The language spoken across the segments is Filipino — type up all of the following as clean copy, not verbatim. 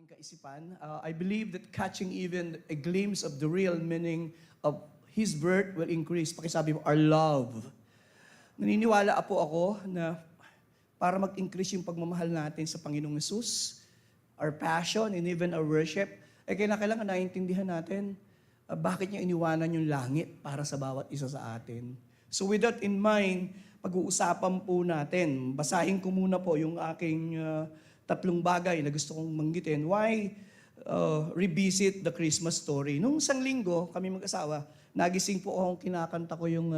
aking kaisipan. I believe that catching even a glimpse of the real meaning of His birth will increase. Pakisabi mo, our love. Naniniwala po ako na para mag-increase yung pagmamahal natin sa Panginoong Hesus, our passion and even our worship, kailangan naiintindihan natin bakit niya iniwanan yung langit para sa bawat isa sa atin. So with that in mind, pag-uusapan po natin. Basahin ko muna po yung aking tatlong bagay na gusto kong manggitin. Why revisit the Christmas story? Nung isang linggo, kami mag-asawa, nagising po akong kinakanta ko yung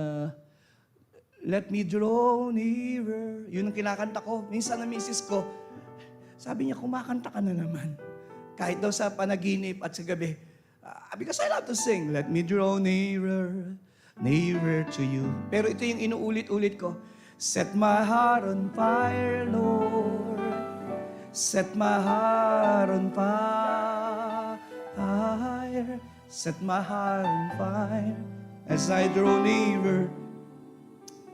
Let me draw nearer. Yun ang kinakanta ko. Minsan na misis ko, sabi niya, kumakanta ka na naman. Kahit daw sa panaginip at sa gabi. Because I love to sing, let me draw nearer, nearer to you. Pero ito yung inuulit-ulit ko. Set my heart on fire, Lord. Set my heart on fire. Set my heart on fire as I draw nearer.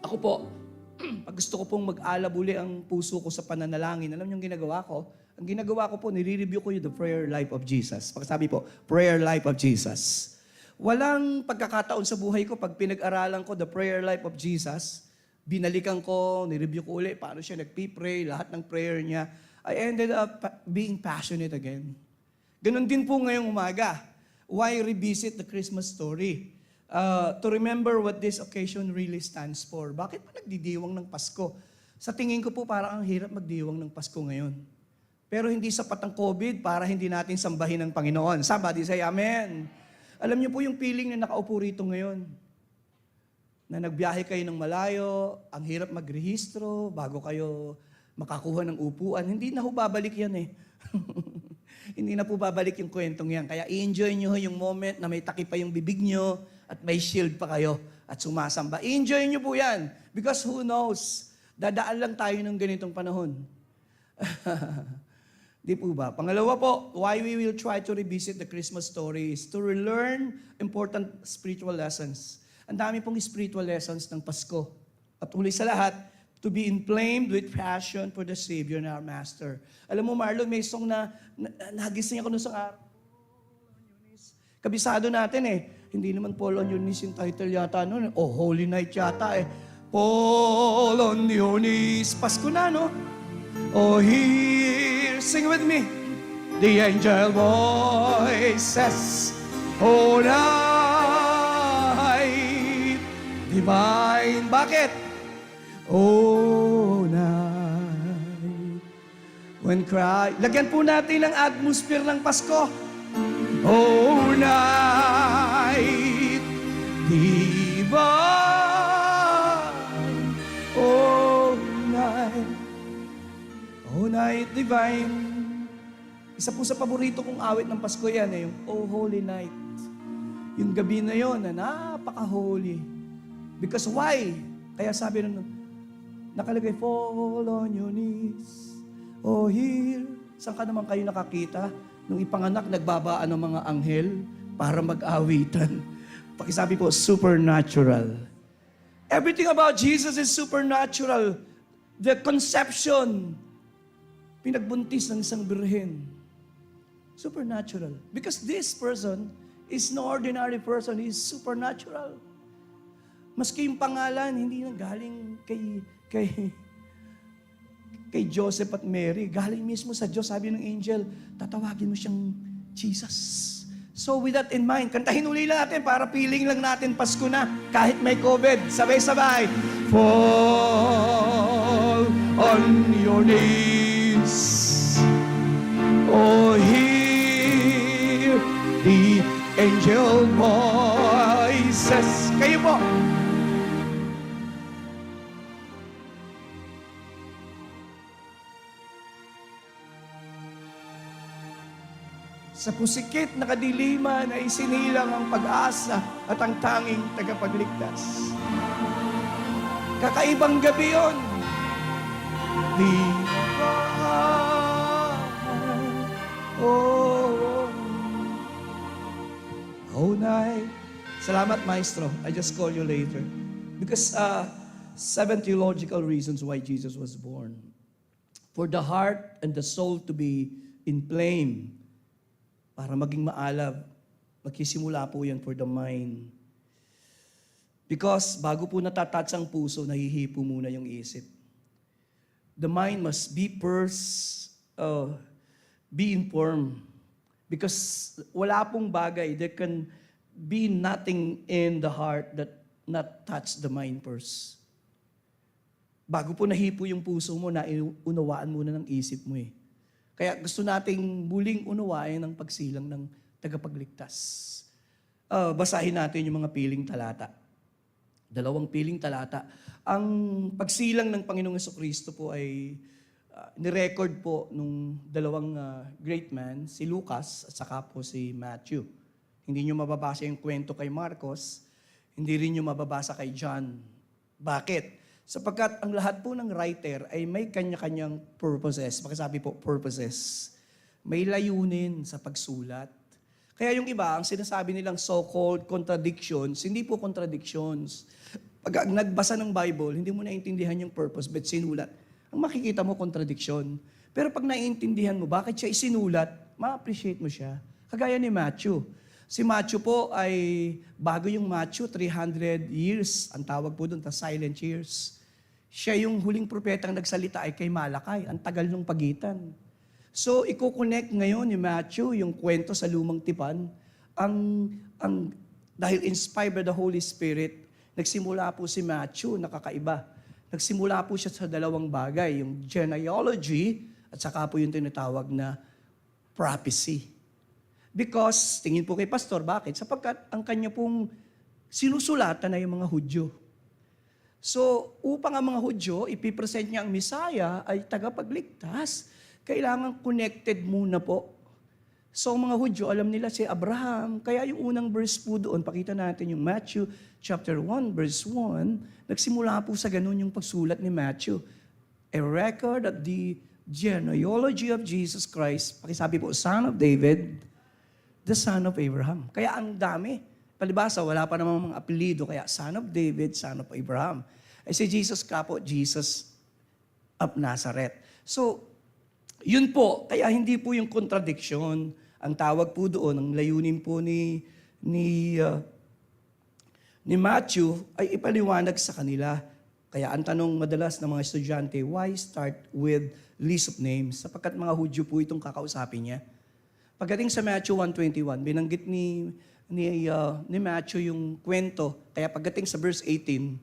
Ako po, pag gusto ko pong mag-alab uli ang puso ko sa pananalangin, alam niyo yung ginagawa ko? Ang ginagawa ko po, nire-review ko yung the prayer life of Jesus. Pagsabi po, prayer life of Jesus. Walang pagkakataon sa buhay ko, pag pinag-aralan ko the prayer life of Jesus, binalikan ko, nire-review ko uli, paano siya nagpipray, lahat ng prayer niya, I ended up being passionate again. Ganon din po ngayong umaga. Why revisit the Christmas story? To remember what this occasion really stands for. Bakit pa nagdidiwang ng Pasko? Sa tingin ko po parang ang hirap magdiwang ng Pasko ngayon. Pero hindi sapat ang COVID para hindi natin sambahin ang Panginoon. Somebody say Amen. Alam niyo po yung feeling na nakaupo rito ngayon. Na nagbiyahe kayo ng malayo, ang hirap magrehistro bago kayo makakuha ng upuan. Hindi na ho babalik yan eh. Hindi na po babalik yung kwentong yan. Kaya i-enjoy nyo yung moment na may takip pa yung bibig nyo at may shield pa kayo at sumasamba. I-enjoy nyo po yan. Because who knows, dadaan lang tayo ng ganitong panahon. Di po ba? Pangalawa po, why we will try to revisit the Christmas story is to relearn important spiritual lessons. Ang dami pong spiritual lessons ng Pasko. At huli sa lahat, to be inflamed with passion for the Savior and our Master. Alam mo, Marlon, may song na nagising ako nung sa araw. Kabisado natin eh. Hindi naman Paul on your knees yung title yata noon. Oh, Holy Night yata eh. Paul on your knees. Pasko na, no? Oh, here, sing with me. The angel voices, oh, night divine. Bakit? Oh, night when cry. Lagyan po natin ang atmosphere ng Pasko. Oh, night divine. Oh, night. Oh, night divine. Isa po sa paborito kong awit ng Pasko yan eh, yung Oh, Holy Night. Yung gabi na yon na napaka-holy. Because why? Kaya sabi nun, nakalagay, fall on your knees. Oh, here. Saan ka naman kayo nakakita? Nung ipanganak, nagbabaan ng mga anghel para mag-awitan. Pakisabi po, supernatural. Everything about Jesus is supernatural. The conception, pinagbuntis ng isang birhen. Supernatural. Because this person is no ordinary person. He is supernatural. Maski yung pangalan, hindi nang galing kay Joseph at Mary. Galing mismo sa Diyos. Sabi ng angel, tatawagin mo siyang Jesus. So with that in mind, kantahin uli natin para feeling lang natin Pasko na kahit may COVID. Sabay-sabay. Fall on your knees. Oh, hear the angel voices. Kayo po. Sa pusikit na kadiliman ay sinilang ang pag-asa at ang tanging tagapagligtas. Kakaibang gabi yun. Oh, night. Salamat, Maestro. I just call you later. Because 7 theological reasons why Jesus was born. For the heart and the soul to be inflamed para maging maalab, magsisimula po yan for the mind. Because bago po natatouch ang puso, nahihipo muna yung isip. The mind must be first, be informed. Because wala pong bagay, there can be nothing in the heart that not touch the mind first. Bago po nahipo yung puso mo, unawaan muna ng isip mo eh. Kaya gusto nating muling unawain ang pagsilang ng tagapagligtas. Basahin natin yung mga piling talata. 2 piling talata. Ang pagsilang ng Panginoong Jesucristo po ay nirecord po nung dalawang great man, si Lucas at saka po si Matthew. Hindi nyo mababasa yung kwento kay Marcos, hindi rin nyo mababasa kay John. Bakit? Sapagkat ang lahat po ng writer ay may kanya-kanyang purposes. Pakisabi po, purposes. May layunin sa pagsulat. Kaya yung iba, ang sinasabi nilang so-called contradictions, hindi po contradictions. Pag nagbasa ng Bible, hindi mo naintindihan yung purpose, but sinulat. Ang makikita mo, contradiction. Pero pag naiintindihan mo, bakit siya isinulat, ma-appreciate mo siya. Kagaya ni Matthew. Si Matthew po ay, bago yung Matthew, 300 years. Ang tawag po doon, silent years. Siya yung huling propetang nagsalita ay kay Malakay. Ang tagal ng pagitan. So, i-connect ngayon ni Matthew, yung kwento sa lumang tipan, dahil inspired by the Holy Spirit, nagsimula po si Matthew, nakakaiba. Nagsimula po siya sa dalawang bagay, yung genealogy, at saka po yung tinatawag na prophecy. Because, tingin po kay Pastor, bakit? Sapagkat ang kanya pong sinusulatan ay yung mga Hudyo. So, upang ang mga Hudyo, ipipresent niya ang Messiah ay tagapagligtas, kailangan connected muna po. So, ang mga Hudyo, alam nila si Abraham. Kaya yung unang verse po doon, pakita natin yung Matthew chapter 1, verse 1, nagsimula po sa ganun yung pagsulat ni Matthew. A record of the genealogy of Jesus Christ. Pakisabi po, son of David, the son of Abraham. Kaya ang dami. Palibasa, wala pa namang mga apelido. Kaya son of David, son of Abraham. Ay si Jesus ka po, Jesus of Nazareth. So, yun po. Kaya hindi po yung contradiction. Ang tawag po doon, ang layunin po ni Matthew ay ipaliwanag sa kanila. Kaya ang tanong madalas ng mga estudyante, why start with list of names? Sapagkat mga Hudyo po itong kakausapin niya. Pagdating sa Matthew 1:21, binanggit ni Matthew yung kwento. Kaya pagdating sa verse 18,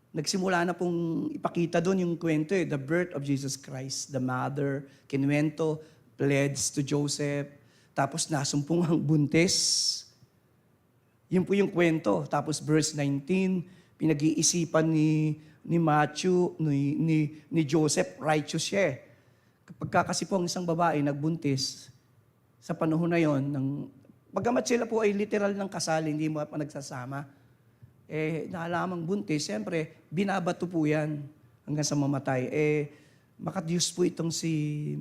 nagsimula na pong ipakita doon yung kwento the birth of Jesus Christ, the mother, kinuwento, pledged to Joseph, tapos nasumpong ang buntis. Yun po yung kwento. Tapos verse 19, pinag-iisipan ni Matthew, ni Joseph, righteous siya. Kapag kasi po ang isang babae nagbuntis, sa panahon na yon, bagamat sila po ay literal ng kasal, hindi mo pa nagsasama, naalamang buntis, siyempre, binabato po yan hanggang sa mamatay. Makadiyos po itong si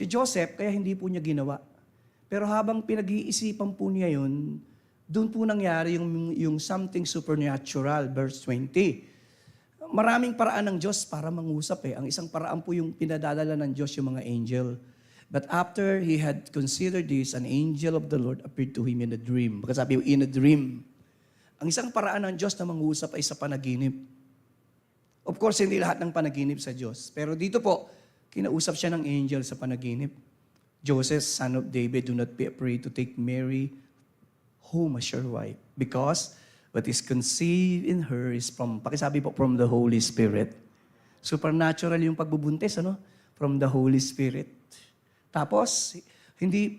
Joseph, kaya hindi po niya ginawa. Pero habang pinag-iisipan po niya yun, doon po nangyari yung something supernatural, verse 20. Maraming paraan ng Diyos para mangusap. Ang isang paraan po yung pinadadala ng Diyos yung mga angel. But after he had considered this, an angel of the Lord appeared to him in a dream. Baka sabi, in a dream. Ang isang paraan ng Diyos na mangusap ay sa panaginip. Of course, hindi lahat ng panaginip sa Diyos. Pero dito po, kinausap siya ng angel sa panaginip. Joseph, son of David, do not be afraid to take Mary home as your wife. Because what is conceived in her is pakisabi po, from the Holy Spirit. Supernatural yung pagbubuntis, From the Holy Spirit. Tapos, hindi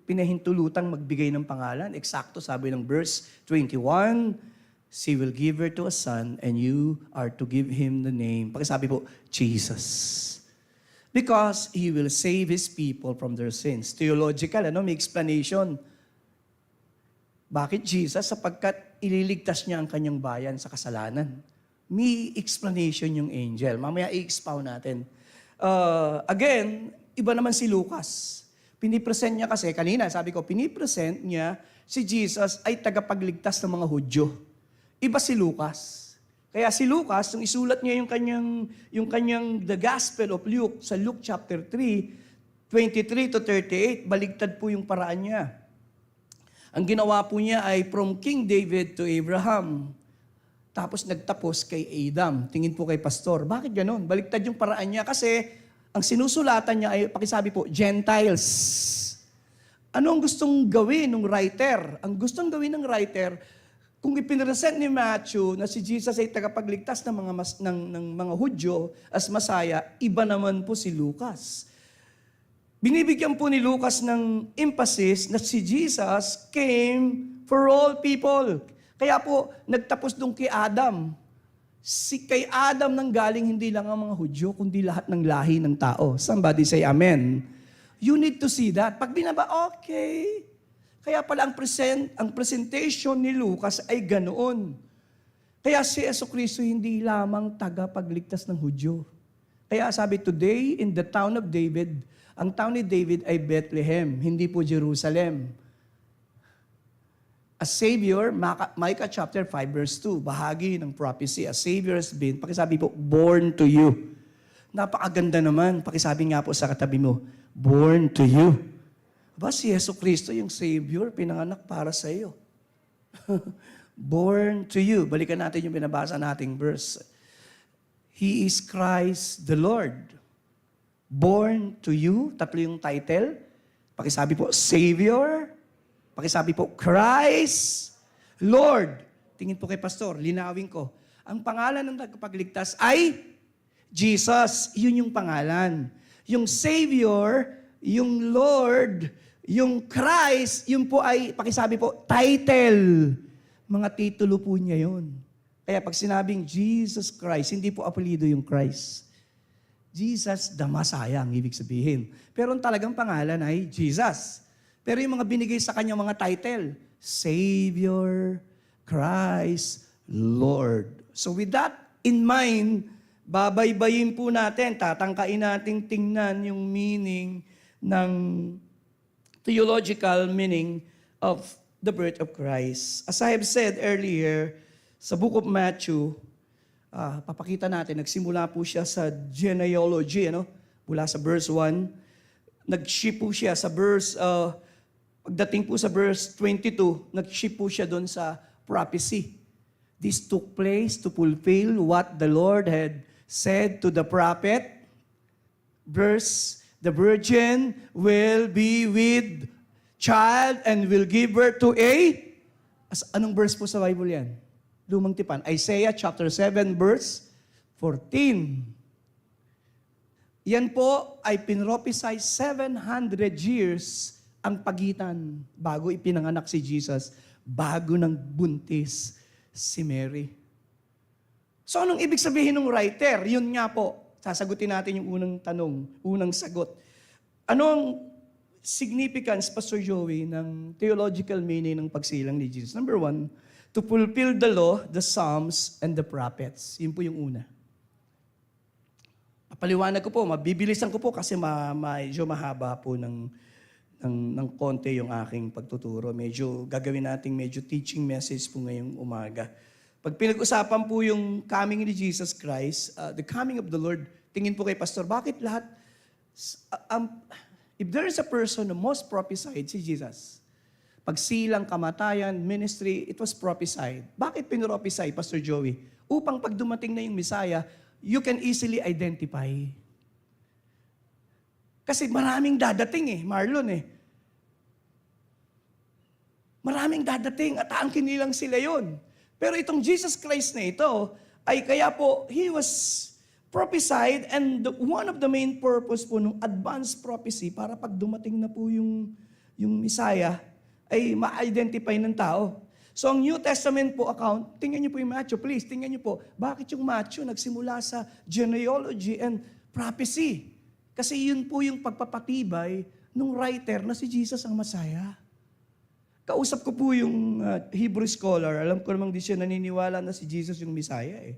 pinahintulutang magbigay ng pangalan. Eksakto, sabi ng verse 21, she will give her to a son and you are to give him the name. Pakisabi po, Jesus. Because he will save his people from their sins. Theological, may explanation. Bakit Jesus? Sapagkat ililigtas niya ang kanyang bayan sa kasalanan. May explanation yung angel. Mamaya i-expound natin. Again, iba naman si Lucas. Pinipresent niya kasi, kanina sabi ko, pinipresent niya si Jesus ay tagapagligtas ng mga Hudyo. Iba si Lucas. Kaya si Lucas, nung isulat niya yung kanyang The Gospel of Luke, sa Luke chapter 3, 23 to 38, baligtad po yung paraan niya. Ang ginawa po niya ay from King David to Abraham. Tapos nagtapos kay Adam. Tingin po kay pastor, bakit ganon? Baligtad yung paraan niya kasi ang sinusulatan niya ay, pakisabi po, Gentiles. Ano ang gustong gawin ng writer? Ang gustong gawin ng writer, kung ipinresent ni Matthew na si Jesus ay tagapagligtas ng mga Hudyo as Masaya, iba naman po si Lucas. Binibigyan po ni Lucas ng emphasis na si Jesus came for all people. Kaya po, nagtapos doon kay Adam. Kay Adam nang galing hindi lang ang mga Hudyo, kundi lahat ng lahi ng tao. Somebody say amen. You need to see that. Pag binaba, okay. Kaya pala ang presentation ni Lucas ay ganoon. Kaya si Jesucristo hindi lamang tagapagligtas ng Hudyo. Kaya sabi, today in the town of David, ang town ni David ay Bethlehem, hindi po Jerusalem. A Savior, Micah chapter 5 verse 2, bahagi ng prophecy, a Savior has been, pakisabi po, born to you. Napakaganda naman, pakisabi nga po sa katabi mo, born to you. Ba, si Jesucristo yung Savior, pinanganak para sa iyo. Born to you. Balikan natin yung binabasa nating verse. He is Christ the Lord. Born to you, tatlo yung title. Pakisabi po, Savior. Pakisabi po, Christ, Lord. Tingin po kay Pastor, linawin ko. Ang pangalan ng tagapagligtas ay Jesus. Yun yung pangalan. Yung Savior, yung Lord, yung Christ, yun po ay, pakisabi po, title. Mga titulo po niya yun. Kaya pag sinabing Jesus Christ, hindi po apelido yung Christ. Jesus the Messiah, ang ibig sabihin. Pero ang talagang pangalan ay Jesus. Pero yung mga binigay sa kanya mga title, Savior, Christ, Lord. So with that in mind, babaybayin po natin, tatangkain natin tingnan yung meaning ng theological meaning of the birth of Christ. As I have said earlier, sa book of Matthew, papakita natin, nagsimula po siya sa genealogy, mula sa verse 1. Nag-shift po siya sa verse, pagdating po sa verse 22, nag-shift po siya doon sa prophecy. This took place to fulfill what the Lord had said to the prophet. Verse, the virgin will be with child and will give birth to a... Anong verse po sa Bible yan? Lumang Tipan. Isaiah chapter 7 verse 14. Yan po ay pinrophesy 700 years ang pagitan bago ipinanganak si Jesus, bago nang buntis si Mary. So anong ibig sabihin ng writer? Yun nga po, sasagutin natin yung unang tanong, unang sagot. Ano ang significance, Pastor Joey, ng theological meaning ng pagsilang ni Jesus? Number 1, to fulfill the law, the Psalms, and the prophets. Yun po yung una. Paliwanag ko po, mabibilisan ko po kasi medyo mahaba po ng konti yung aking pagtuturo. Medyo gagawin nating medyo teaching message po ngayong umaga. Pag pinag-usapan po yung coming ni Jesus Christ, the coming of the Lord, tingin po kay Pastor, bakit lahat, if there is a person who most prophesied, si Jesus, pagsilang, kamatayan, ministry, it was prophesied. Bakit pinrophesy, Pastor Joey? Upang pag dumating na yung Messiah, you can easily identify. Kasi maraming dadating Marlon Maraming dadating at aangkin nilang sila yon. Pero itong Jesus Christ na ito, ay kaya po, He was prophesied and one of the main purpose po ng advanced prophecy para pag dumating na po yung Messiah, ay ma-identify ng tao. So ang New Testament po account, tingnan niyo po yung Matthew, please, tingnan niyo po, bakit yung Matthew nagsimula sa genealogy and prophecy? Kasi yun po yung pagpapatibay ng writer na si Jesus ang Messiah. Kausap ko po yung Hebrew scholar, alam ko namang di siya naniniwala na si Jesus yung Messiah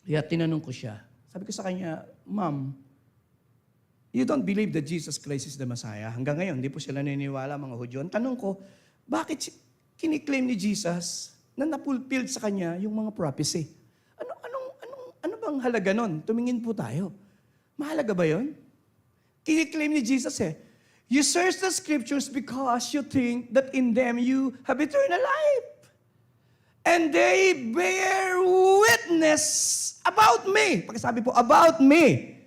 Kaya tinanong ko siya, sabi ko sa kanya, Ma'am, you don't believe that Jesus Christ is the Messiah? Hanggang ngayon, di po sila naniniwala mga Hudyo. Ang tanong ko, bakit kiniklaim ni Jesus na napulfilled sa kanya yung mga prophecy? Ano bang halaga nun? Tumingin po tayo. Mahalaga ba yon? Kiniklaim ni Jesus you search the scriptures because you think that in them you have eternal life. And they bear witness about me. Pagkasabi po, about me.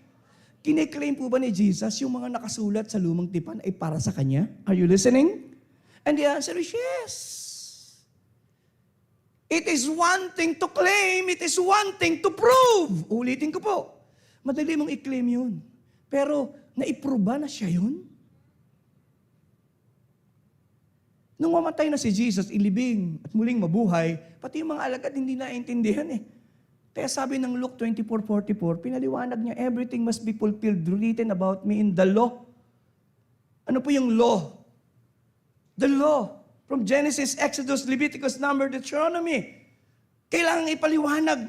Kiniklaim po ba ni Jesus yung mga nakasulat sa lumang tipan ay para sa Kanya? Are you listening? And the answer is yes. It is one thing to claim, it is one thing to prove. Ulitin ko po. Madali mong i-claim yun. Pero naiprove ba na siya yun? Nung mamatay na si Jesus, ilibing at muling mabuhay, pati yung mga alagad hindi naintindihan Kaya sabi ng Luke 24:44, pinaliwanag niya, everything must be fulfilled written about me in the law. Ano po yung law? The law. From Genesis, Exodus, Leviticus, Numbers, Deuteronomy. Kailangan ipaliwanag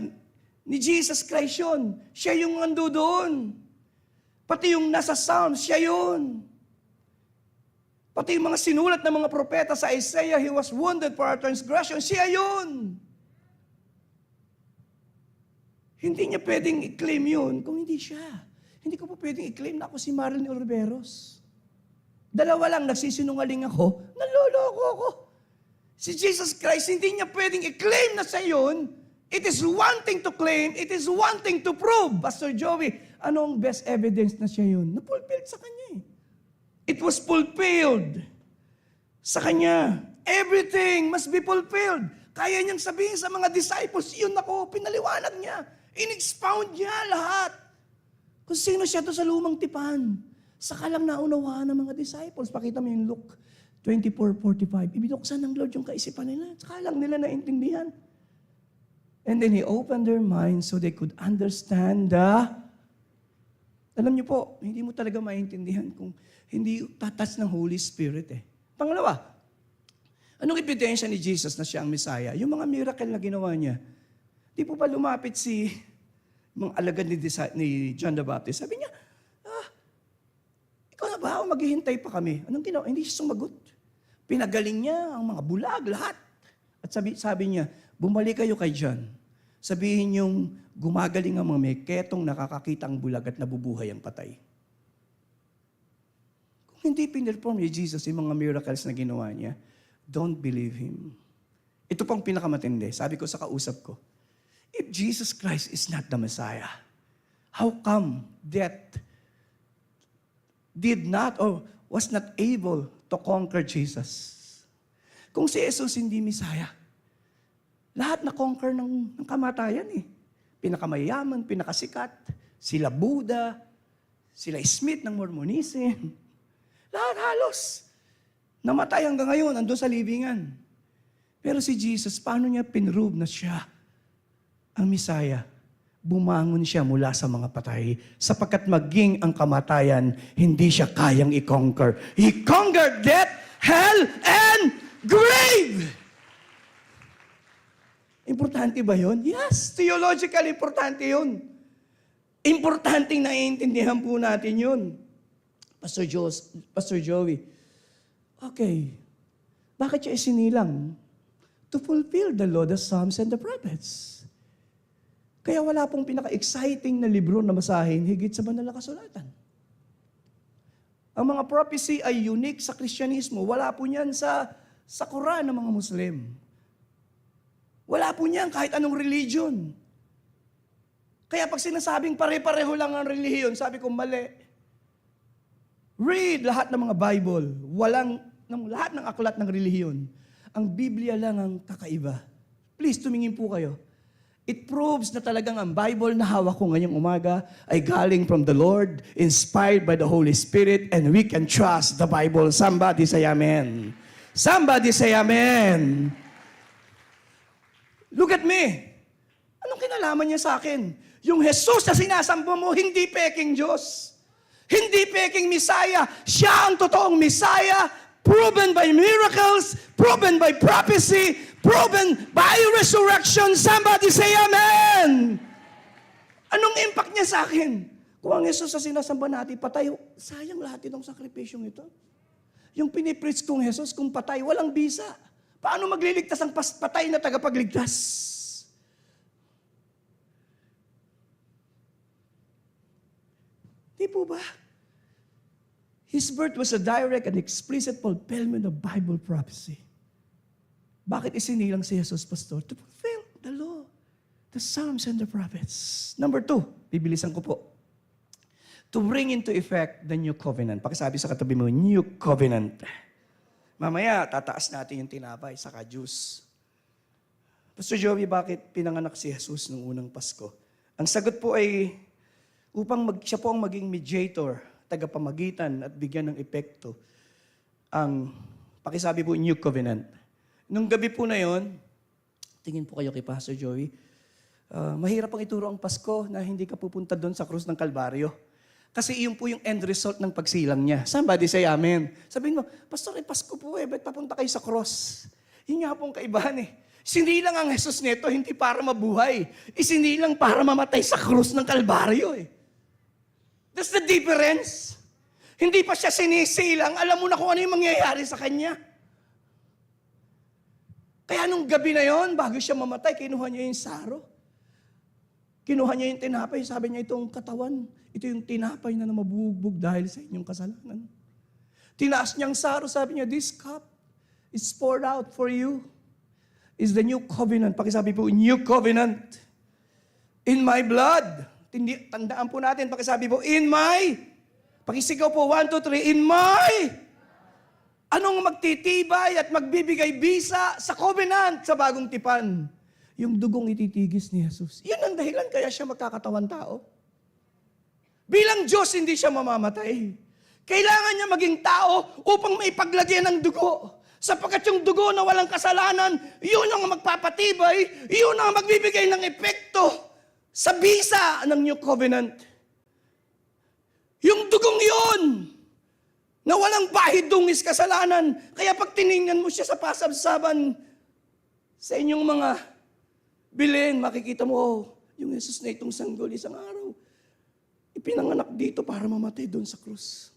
ni Jesus Christ yun. Siya yung ando doon. Pati yung nasa Psalms, siya yun. Pati yung mga sinulat ng mga propeta sa Isaiah, He was wounded for our transgression. Siya yun. Hindi niya pwedeng i-claim yun kung hindi siya. Hindi ko po pwedeng i-claim na ako si Marilyn Oliveros. Dalawa lang, nagsisinungaling ako, naloloko ako. Si Jesus Christ, hindi niya pwedeng i-claim na sa yun. It is one thing to claim, it is one thing to prove. Pastor Joey, anong best evidence na siya yun? Na-fulfilled sa kanya It was fulfilled sa Kanya. Everything must be fulfilled. Kaya niyang sabihin sa mga disciples, yun ako, pinaliwanag niya. In-expound niya lahat. Kung sino siya to sa lumang tipan. Saka lang naunawaan ng mga disciples. Pakita mo yung Luke 24:45. Ibinuksan ng Lord yung kaisipan nila. Saka lang nila naintindihan. And then He opened their minds so they could understand Alam niyo po, hindi mo talaga maintindihan kung hindi tatas ng Holy Spirit Pangalawa, anong ebidensya ni Jesus na siya ang Messiah? Yung mga miracle na ginawa niya. Di po ba lumapit si mga alagad ni John the Baptist? Sabi niya, ikaw na ba? Maghihintay pa kami. Anong ginawa? Hindi siya sumagot. Pinagaling niya ang mga bulag, lahat. At sabi niya, bumalik kayo kay John. Sabihin niyong gumagaling ang mga may ketong nakakakita ang bulag at nabubuhay ang patay. Kung hindi pinirform ni Jesus yung mga miracles na ginawa niya, don't believe Him. Ito pang pinakamatindi. Sabi ko sa kausap ko, if Jesus Christ is not the Messiah, how come death did not or was not able to conquer Jesus? Kung si Jesus hindi Messiah, lahat na conquer ng kamatayan Pinakamayaman, pinakasikat, sila Buddha, sila Smith ng Mormonism. Lahat halos. Namatay hanggang ngayon, andun sa libingan. Pero si Jesus, paano niya pinrove na siya ang Messiah? Bumangon siya mula sa mga patay sapagkat maging ang kamatayan, hindi siya kayang i-conquer. He conquered death, hell, and grave! Importante ba yun? Yes, theologically importante yun. Importanteng naiintindihan po natin yun. Pastor Joey, okay, bakit siya isinilang? To fulfill the law, the Psalms, and the prophets. Kaya wala pong pinaka-exciting na libro na basahin higit sa banal na kasulatan. Ang mga prophecy ay unique sa Kristyanismo. Wala po niyan sa Quran ng mga Muslim. Wala po niyan kahit anong religion. Kaya pag sinasabing pare-pareho lang ang relihiyon, sabi ko mali. Read lahat ng mga Bible. Lahat ng aklat ng relihiyon. Ang Biblia lang ang kakaiba. Please, tumingin po kayo. It proves na talagang ang Bible na hawak ko ngayong umaga ay galing from the Lord, inspired by the Holy Spirit, and we can trust the Bible. Somebody say amen. Somebody say amen. Look at me. Anong kinalaman niya sa akin? Yung Jesus na sinasamba mo, hindi peking Diyos. Hindi peking Messiah. Siya ang totoong Messiah, proven by miracles, proven by prophecy, proven by resurrection. Somebody say amen. Anong impact niya sa akin? Kung ang Jesus na sinasamba natin, patay, sayang lahat itong sakripisyong ito. Yung pinipreach kong Jesus, kung patay, walang bisa. Paano magliligtas ang patay na tagapagligtas? Di po ba? His birth was a direct and explicit fulfillment of Bible prophecy. Bakit isinilang si Jesus, Pastor? To fulfill the law, the Psalms and the prophets. Number 2, bibilisan ko po. To bring into effect the new covenant. Pakisabi sa katabi mo, new covenant. Mamaya, tataas natin yung tinapay, saka juice. Pastor Joey, bakit pinanganak si Jesus nung unang Pasko? Ang sagot po ay upang siya po ang maging mediator, tagapamagitan at bigyan ng epekto ang, pakisabi po, new covenant. Nung gabi po na yon, tingin po kayo kay Pastor Joey, mahirap ang ituro ang Pasko na hindi ka pupunta doon sa krus ng Kalbaryo. Kasi iyon po yung end result ng pagsilang niya. Somebody say amen. Sabihin mo, Pastor, Pasko po ba't papunta kayo sa cross? Yun nga pong kaibahan Sinilang ang Jesus nito, hindi para mabuhay. Isinilang para mamatay sa krus ng Kalbaryo That's the difference. Hindi pa siya sinisilang, alam mo na kung ano yung mangyayari sa kanya. Kaya nung gabi na yon, bago siya mamatay, kinuha niya yung saro. Kinuha niya yung tinapay, sabi niya itong katawan, ito yung tinapay na mabubugbog dahil sa inyong kasalanan. Tinaas niyang saro, sabi niya, this cup is poured out for you. Is the new covenant. Pakisabi po, new covenant. In my blood. Tandaan po natin, pakisabi po, in my. Pakisigaw po, 1, 2, 3, in my. Anong magtitibay at magbibigay bisa sa covenant sa bagong tipan? Yung dugong ititigis ni Jesus. Yan ang dahilan kaya siya magkakatawan tao. Bilang Diyos, hindi siya mamamatay. Kailangan niya maging tao upang maipaglagyan ng dugo. Sapagkat yung dugo na walang kasalanan, yun ang magpapatibay, yun ang magbibigay ng epekto sa bisa ng New Covenant. Yung dugong yun, na walang bahid dungis kasalanan. Kaya pag tiningnan mo siya sa pasabsaban, sa inyong mga bilin, makikita mo, yung Jesus na itong sanggol isang araw, ipinanganak dito para mamatay doon sa krus.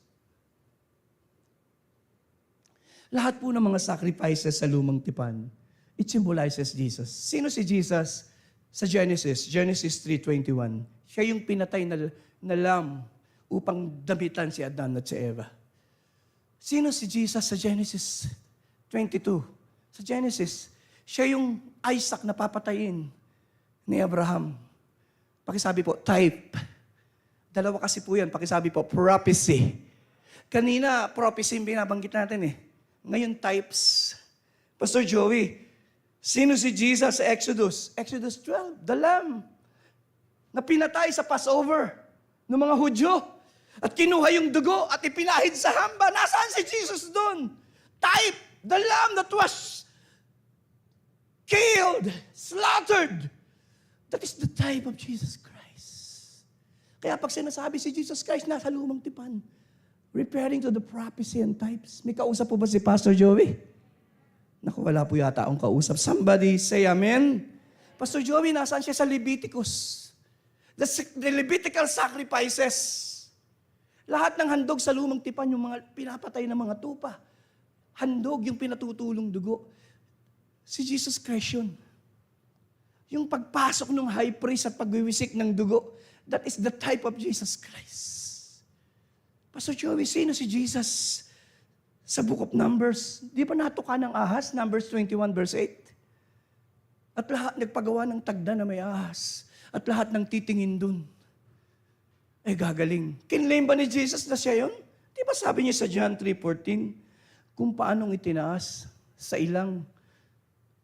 Lahat po ng mga sacrifices sa lumang tipan, it symbolizes Jesus. Sino si Jesus sa Genesis? Genesis 3:21. Siya yung pinatay na lamb upang damitan si Adan at si Eva. Sino si Jesus sa Genesis 22? Sa Genesis, siya yung Isaac na papatayin ni Abraham. Pakisabi po, type. Dalawa kasi po yan. Pakisabi po, prophecy. Kanina, prophecy yung binabanggit natin Ngayon, types. Pastor Joey, sino si Jesus sa Exodus? Exodus 12, the Lamb na pinatay sa Passover ng mga Hudyo. At kinuha yung dugo at ipinahid sa hamba. Nasaan si Jesus doon? Type, the Lamb that was killed, slaughtered. That is the type of Jesus Christ. Kaya pag sinasabi si Jesus Christ, nasa lumang tipan. Referring to the prophecy and types. May kausap po ba si Pastor Joey? Naku, wala po yata akong kausap. Somebody say amen. Pastor Joey, nasaan siya sa Leviticus? The Levitical sacrifices. Lahat ng handog sa lumang tipan, yung mga pinapatay ng mga tupa. Handog, yung pinatutulong dugo. Si Jesus Christ yun. Yung pagpasok ng high priest at pagwiwisik ng dugo, that is the type of Jesus Christ. Pastor Joey, sino si Jesus sa Book of Numbers? Di ba natuka ng ahas? Numbers 21 verse 8. At lahat nagpagawa ng tagda na may ahas. At lahat ng titingin dun. Ay gagaling. Kinlaim ba ni Jesus na siya yun? Di ba sabi niya sa John 3:14, kung paanong itinaas sa ilang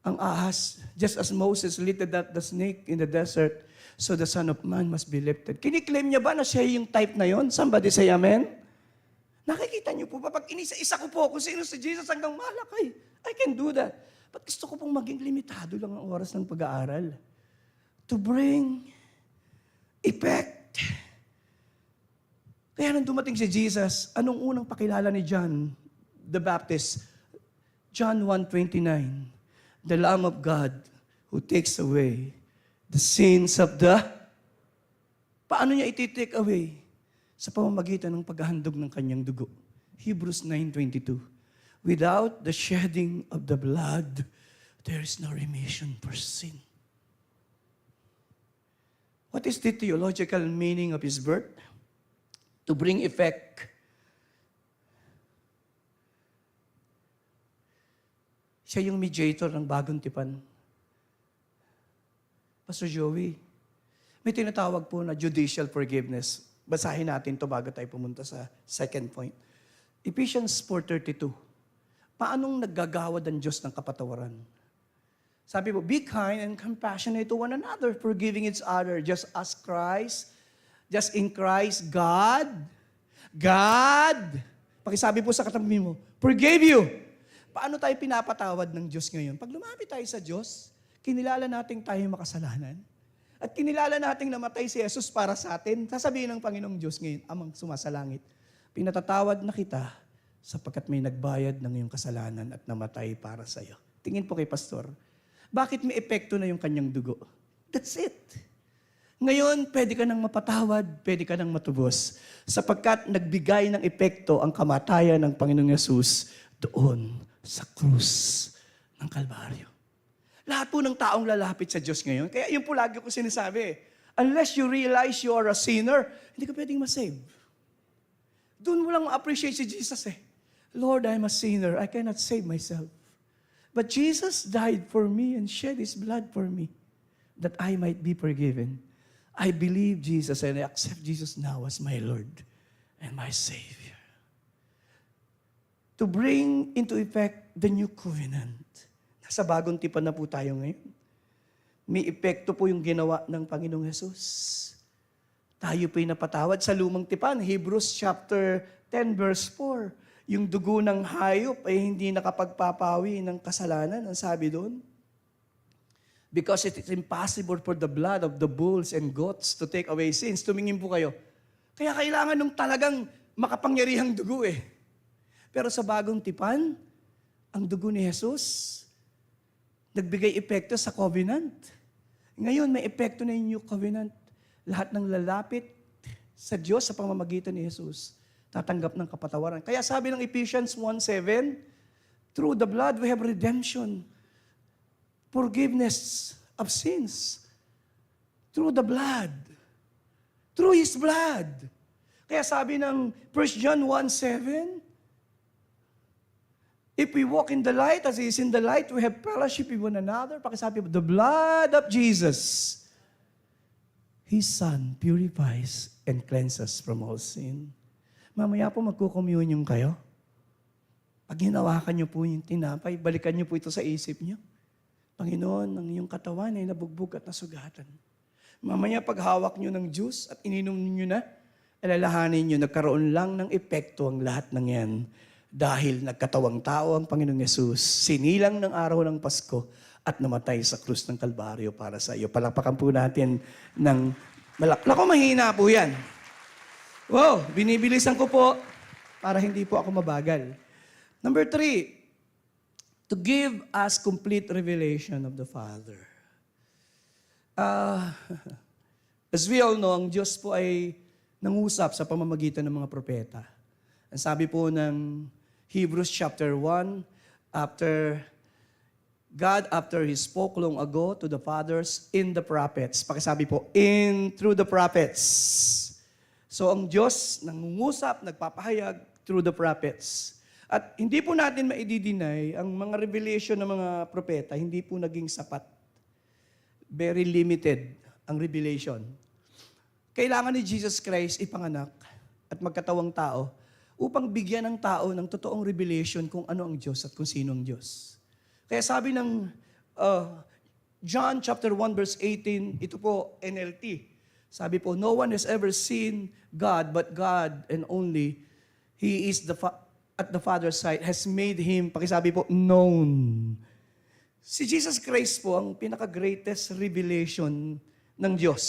ang ahas, just as Moses lifted up the snake in the desert, so the Son of Man must be lifted. Kiniklaim niya ba na siya yung type na yon? Somebody say amen? Nakikita niyo po ba? Pag inisa-isa ko po kung sino si Jesus hanggang malakay, I can do that. But gusto ko pong maging limitado lang ang oras ng pag-aaral. To bring effect. Kaya nung dumating si Jesus, anong unang pakilala ni John the Baptist? John 1:29. The Lamb of God who takes away the sins of the... Paano niya iti-take away? Sa pamamagitan ng paghahandog ng kanyang dugo. Hebrews 9:22. Without the shedding of the blood, there is no remission for sin. What is the theological meaning of His birth? To bring effect Siya yung mediator ng bagong tipan. Pastor Joey, may tinatawag po na judicial forgiveness. Basahin natin to bago tayo pumunta sa second point. Ephesians 4:32. Paanong naggagawad ang Diyos ng kapatawaran? Sabi po, be kind and compassionate to one another, forgiving each other, just in Christ, God, pakisabi po sa katabi mo, forgave you. Paano tayo pinapatawad ng Diyos ngayon? Pag lumapit tayo sa Diyos, kinilala natin tayo makasalanan, at kinilala nating namatay si Jesus para sa atin, sasabihin ng Panginoong Diyos ngayon, Amang sumasalangit, pinatatawad na kita sapagkat may nagbayad ng iyong kasalanan at namatay para sa iyo. Tingin po kay Pastor, bakit may epekto na yung kanyang dugo? That's it. Ngayon, pwede ka nang mapatawad, pwede ka nang matubos, sapagkat nagbigay ng epekto ang kamatayan ng Panginoong Yesus doon sa krus ng Kalbaryo. Lahat po ng taong lalapit sa Diyos ngayon, kaya yun po lagi ko sinasabi, unless you realize you are a sinner, hindi ka pwedeng masave. Doon mo lang ma-appreciate si Jesus eh. Lord, I'm a sinner. I cannot save myself. But Jesus died for me and shed His blood for me that I might be forgiven. I believe Jesus and I accept Jesus now as my Lord and my Savior. To bring into effect the new covenant. Nasa bagong tipan na po tayo ngayon. May epekto po yung ginawa ng Panginoong Yesus. Tayo po'y napatawad sa lumang tipan. Hebrews chapter 10 verse 4. Yung dugo ng hayop ay hindi nakapagpapawi ng kasalanan. Ang sabi doon, because it is impossible for the blood of the bulls and goats to take away sins. Tumingin po kayo. Kaya kailangan nung talagang makapangyarihang dugo eh. Pero sa bagong tipan, ang dugo ni Jesus, nagbigay epekto sa covenant. Ngayon, may epekto na yung new covenant. Lahat ng lalapit sa Diyos sa pamamagitan ni Jesus, tatanggap ng kapatawaran. Kaya sabi ng Ephesians 1:7, through the blood we have redemption, forgiveness of sins. Through the blood. Through His blood. Kaya sabi ng 1 John 1:7, if we walk in the light as He is in the light, we have fellowship with one another. Pakisabi, the blood of Jesus, His Son, purifies and cleanses from all sin. Mamaya po magkukommunion kayo. Pag hinawakan niyo po yung tinapay, balikan niyo po ito sa isip niyo. Panginoon, ang iyong katawan ay nabugbog at nasugatan. Mamaya pag hawak niyo ng juice at ininom niyo na, alalahanin niyo, nagkaroon lang ng epekto ang lahat ng yan dahil nagkatawang tao ang Panginoong Yesus, sinilang ng araw ng Pasko at namatay sa krus ng Kalbaryo para sa iyo. Palakpakan po natin ng Naku, mahina po yan. Wow, binibilisan ko po para hindi po ako mabagal. Number 3, to give us complete revelation of the Father. As we all know, ang Diyos po ay nangusap sa pamamagitan ng mga propeta. Ang sabi po ng Hebrews chapter 1, after He spoke long ago to the fathers in the prophets. Pakisabi po, through the prophets. So ang Diyos nangungusap, nagpapahayag through the prophets. At hindi po natin maidi-deny ang mga revelation ng mga propeta, hindi po naging sapat. Very limited ang revelation. Kailangan ni Jesus Christ ipanganak at magkatawang tao upang bigyan ng tao ng totoong revelation kung ano ang Diyos at kung sino ang Diyos. Kaya sabi ng John chapter 1 verse 18, ito po NLT. Sabi po, no one has ever seen God but God and only He is at the Father's side has made Him, pakisabi po, known. Si Jesus Christ po ang pinaka-greatest revelation ng Diyos.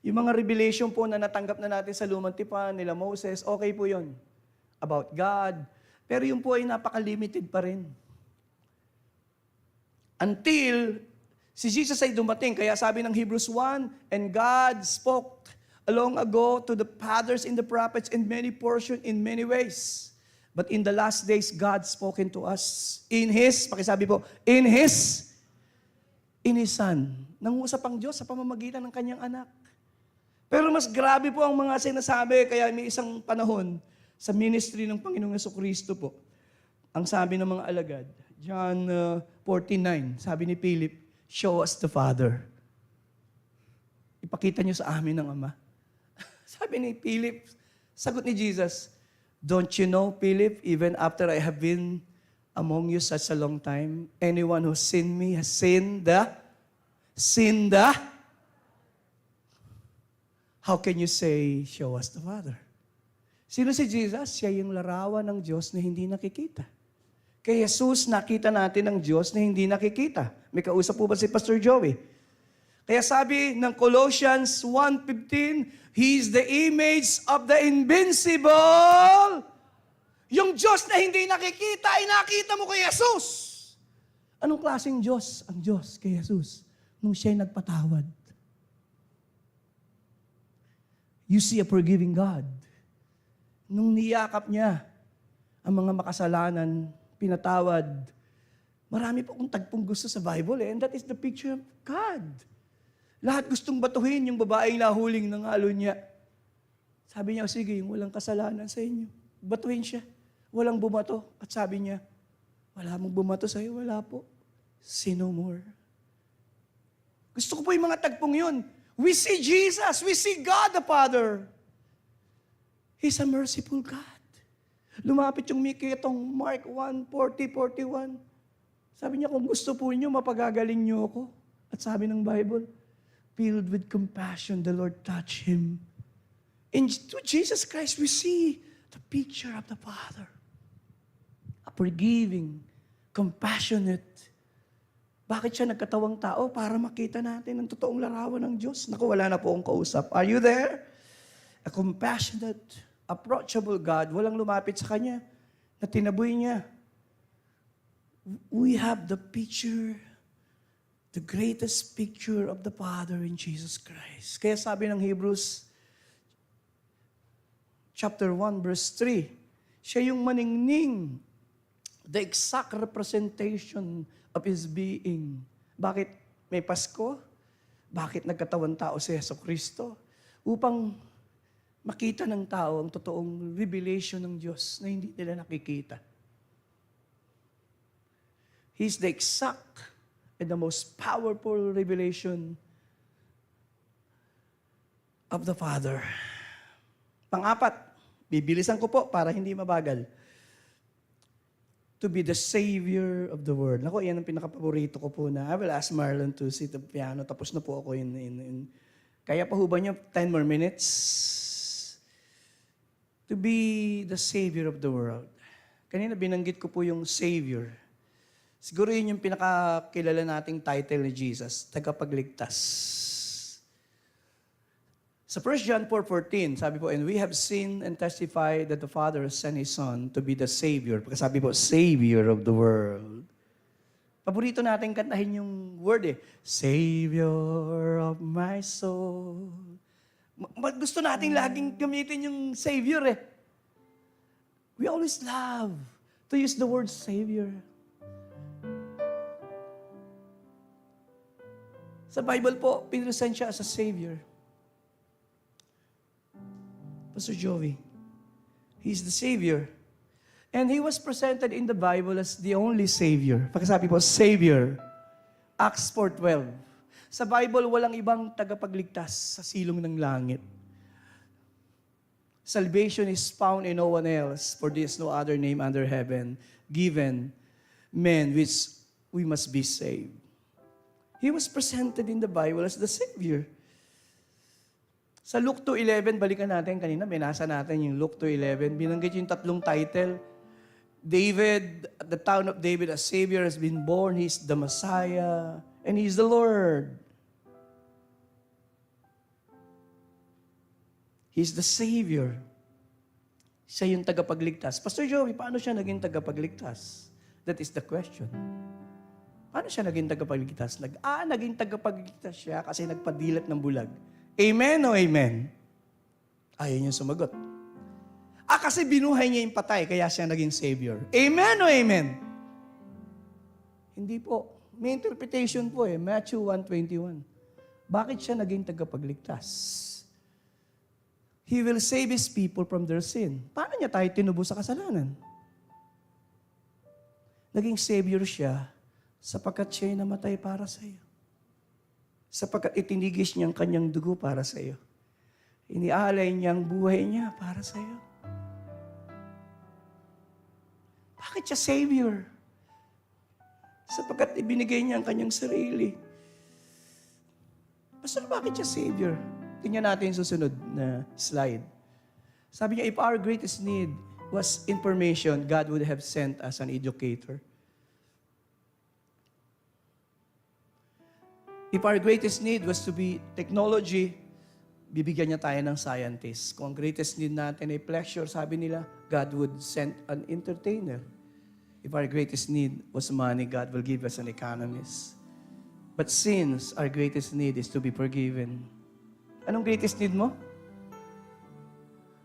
Yung mga revelation po na natanggap na natin sa lumang tipan, nila Moses, okay po yun. About God. Pero yun po ay napaka-limited pa rin. Until si Jesus ay dumating. Kaya sabi ng Hebrews 1, and God spoke long ago to the fathers in the prophets in many portions, in many ways. But in the last days, God spoken to us in His, pakisabi po, in His Son. Nangusap ang Diyos sa pamamagitan ng Kanyang anak. Pero mas grabe po ang mga sinasabi, kaya may isang panahon sa ministry ng Panginoong Jesucristo po, ang sabi ng mga alagad, John 14:9, sabi ni Philip, show us the Father. Ipakita niyo sa amin ang Ama. Sabi ni Philip, sagot ni Jesus, don't you know, Philip, even after I have been among you such a long time, anyone who seen me has seen the. How can you say, show us the Father? Sino si Jesus? Siya yung larawan ng Diyos na hindi nakikita. Kay Jesus, nakita natin ang Diyos na hindi nakikita. May kausap po ba si Pastor Joey? Kaya sabi ng Colossians 1:15, He is the image of the invincible. Yung Diyos na hindi nakikita, ay nakita mo kay Jesus. Anong klaseng Diyos? Ang Diyos kay Jesus nung siya'y nagpatawad. You see a forgiving God. Nung niyakap niya ang mga makasalanan, pinatawad. Marami po kung tagpong gusto sa Bible and that is the picture of God. Lahat gustong batuhin yung babaeng nahuling ng halo niya. Sabi niya, sige, yung walang kasalanan sa inyo. Batuhin siya. Walang bumato. At sabi niya, wala mong bumato sa'yo, wala po. Sin no more. Gusto ko po yung mga tagpong yun. We see Jesus. We see God the Father. He's a merciful God. Lumapit yung mikitong Mark 1:40-41. Sabi niya, kung gusto po niyo, mapagagaling niyo ako. At sabi ng Bible, filled with compassion, the Lord touched him. In Jesus Christ, we see the picture of the Father. A forgiving, compassionate. Bakit siya nagkatawang tao? Para makita natin ang totoong larawan ng Diyos. Naku, wala na po akong kausap. Are you there? A compassionate, approachable God. Walang lumapit sa Kanya na tinaboy niya. We have the picture, the greatest picture of the Father in Jesus Christ. Kaya sabi ng Hebrews chapter 1, verse 3, siya yung maningning, the exact representation of His being. Bakit may Pasko? Bakit nagkatawan tao si Jesucristo? Upang makita ng tao ang totoong revelation ng Diyos na hindi nila nakikita. He's the exact and the most powerful revelation of the Father. Pang-apat, bibilisan ko po para hindi mabagal. To be the Savior of the world. Ako, yan ang pinaka-paborito ko po na I will ask Marlon to sit at the piano. Tapos na po ako Kaya pa ho ba niyo 10 more minutes? To be the Savior of the world. Kanina binanggit ko po yung Savior. Siguro yun yung pinakakilala nating title ni Jesus, tagapagligtas. Sa 1 John 4:14, sabi po, and we have seen and testified that the Father has sent His Son to be the Savior. Pagkasabi po, Savior of the world. Paborito natin kantahin yung word Savior of my soul. Gusto natin laging gamitin yung Savior We always love to use the word Savior. Sa Bible po, pinresent siya as a Savior. Pastor Joey, He's the Savior. And He was presented in the Bible as the only Savior. Pagkasabi po, Savior. Acts 4:12. Sa Bible, walang ibang tagapagligtas sa silong ng langit. Salvation is found in no one else, for there is no other name under heaven given men which we must be saved. He was presented in the Bible as the Savior. Sa Luke 2:11, balikan natin kanina, binasa natin yung Luke 2:11. Binanggit yung tatlong title. David, at the town of David, a Savior has been born. He's the Messiah, and He's the Lord. He's the Savior. Siya yung tagapagligtas. Pastor Joey, paano siya naging tagapagligtas? That is the question. Paano siya naging tagapagligtas? Naging tagapagligtas siya kasi nagpadilat ng bulag. Amen o amen? Ayaw niya sumagot. Kasi binuhay niya yung patay, kaya siya naging Savior. Amen o amen? Hindi po. May interpretation po Matthew 1:21. Bakit siya naging tagapagligtas? He will save His people from their sin. Paano niya tayo tinubo sa kasalanan? Naging Savior siya sapagkat siya'y namatay para sa iyo. Sapagkat itinigis niyang kanyang dugo para sa iyo. Inialay niyang buhay niya para sa iyo. Bakit siya Savior? Sapagkat ibinigay niya ang kanyang sarili. Pastor, bakit siya Savior? Tingnan natin yung susunod na slide. Sabi niya, if our greatest need was information, God would have sent us an educator. If our greatest need was to be technology, bibigyan niya tayo ng scientist. Kung ang greatest need natin ay pleasure, sabi nila, God would send an entertainer. If our greatest need was money, God will give us an economist. But since our greatest need is to be forgiven, anong greatest need mo?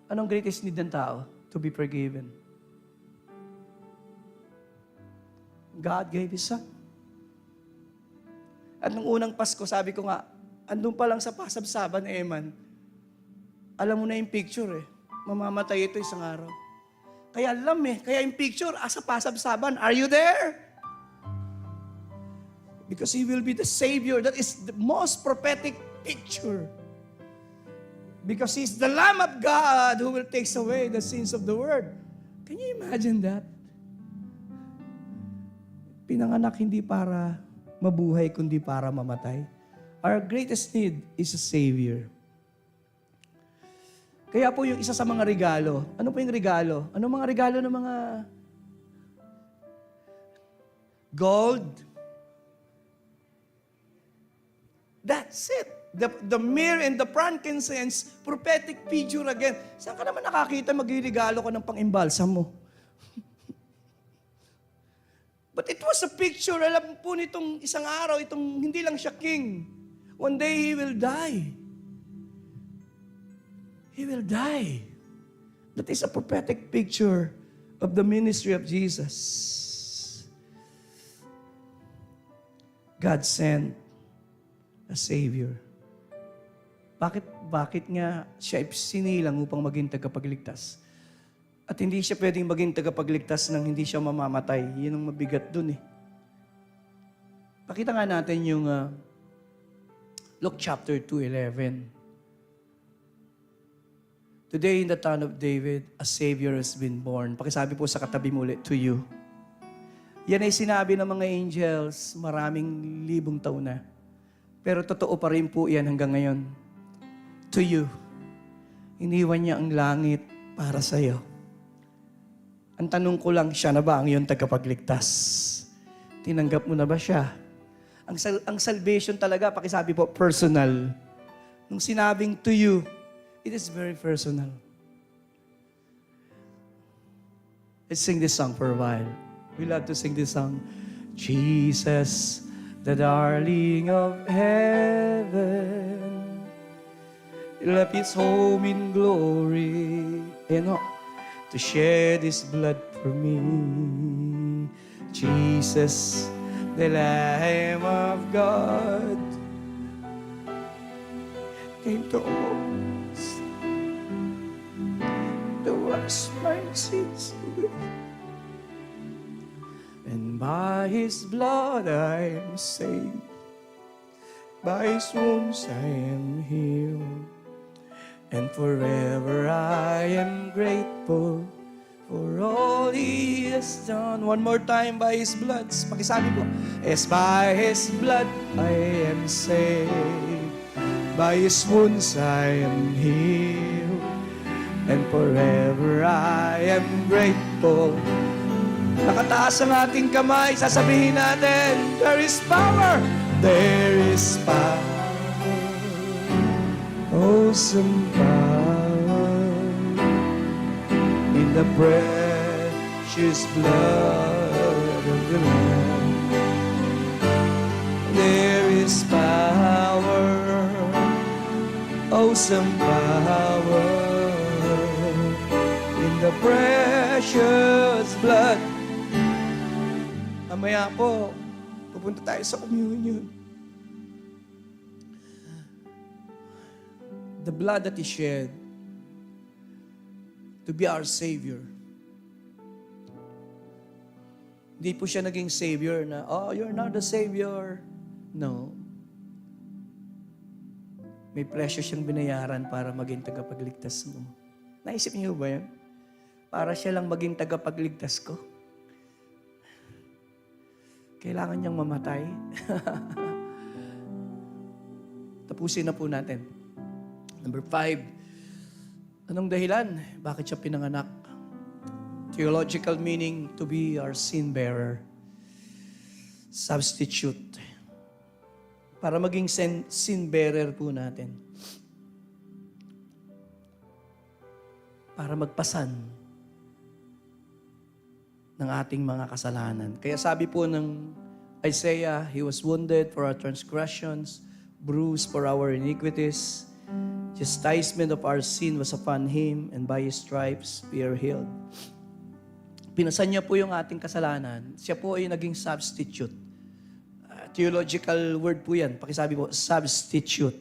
Anong greatest need ng tao? To be forgiven. God gave His Son. At nung unang Pasko, sabi ko nga, andun pa lang sa pasabsaban, Eman, alam mo na yung picture eh. Mamamatay ito isang araw. Kaya alam eh, kaya yung picture, sa pasabsaban, are you there? Because He will be the Savior. That is the most prophetic picture. Because He's the Lamb of God who will take away the sins of the world. Can you imagine that? Pinanganak hindi para mabuhay kundi para mamatay. Our greatest need is a Savior. Kaya po yung isa sa mga regalo, ano po yung regalo? Ano mga regalo ng mga gold? That's it. The myrrh and the frankincense, prophetic picture again. Saan ka naman nakakita magregalo ka ng pang-imbalsam mo? But it was a picture, alam po nitong isang araw, itong hindi lang siya king. One day He will die. He will die. That is a prophetic picture of the ministry of Jesus. God sent a Savior. Bakit nga siya sinilang upang maging tagapagligtas? At hindi siya pwedeng maging tagapagligtas nang hindi siya mamamatay. Yun ang mabigat dun eh. Pakita nga natin yung Luke chapter 2:11. Today in the town of David, a Savior has been born. Pakisabi po sa katabi mo ulit, to you. Yan ay sinabi ng mga angels maraming libong taon na. Pero totoo pa rin po yan hanggang ngayon. To you. Iniwan niya ang langit para sa iyo. Ang tanong ko lang, siya na ba ang iyong tagapagligtas? Tinanggap mo na ba siya? Ang salvation talaga, pakisabi po, personal. Nung sinabing to you, it is very personal. Let's sing this song for a while. We love to sing this song. Jesus, the darling of heaven, left His home in glory. To shed His blood for me. Jesus, the Lamb of God, came to us to wash my sins away. And by His blood I am saved. By His wounds I am healed. And forever I am grateful for all He has done. One more time, by His blood. Pakisabi po. Yes, by His blood I am saved. By His wounds I am healed. And forever I am grateful. Nakataas ang ating kamay, sasabihin natin, there is power. There is power. Awesome power in the precious blood of the Lamb. There is power, awesome power in the precious blood. Mamaya po, pupunta tayo sa communion. The blood that He shed to be our Savior Hindi po siya naging savior na, oh, you're not the savior. No. May presyo siyang binayaran para maging tagapagligtas mo. Naisip niyo ba yan? Para siya lang maging tagapagligtas ko. Kailangan niyang mamatay. Tapusin na po natin. Number 5. Anong dahilan? Bakit siya pinanganak? Theological meaning, to be our sin bearer. Substitute. Para maging sin bearer po natin. Para magpasan ng ating mga kasalanan. Kaya sabi po ng Isaiah, He was wounded for our transgressions, bruised for our iniquities. Chastisement of our sin was upon Him, and by His stripes we are healed. Pinasan niya po yung ating kasalanan. Siya po ay naging substitute. Theological word po yan. Pakisabi po, substitute.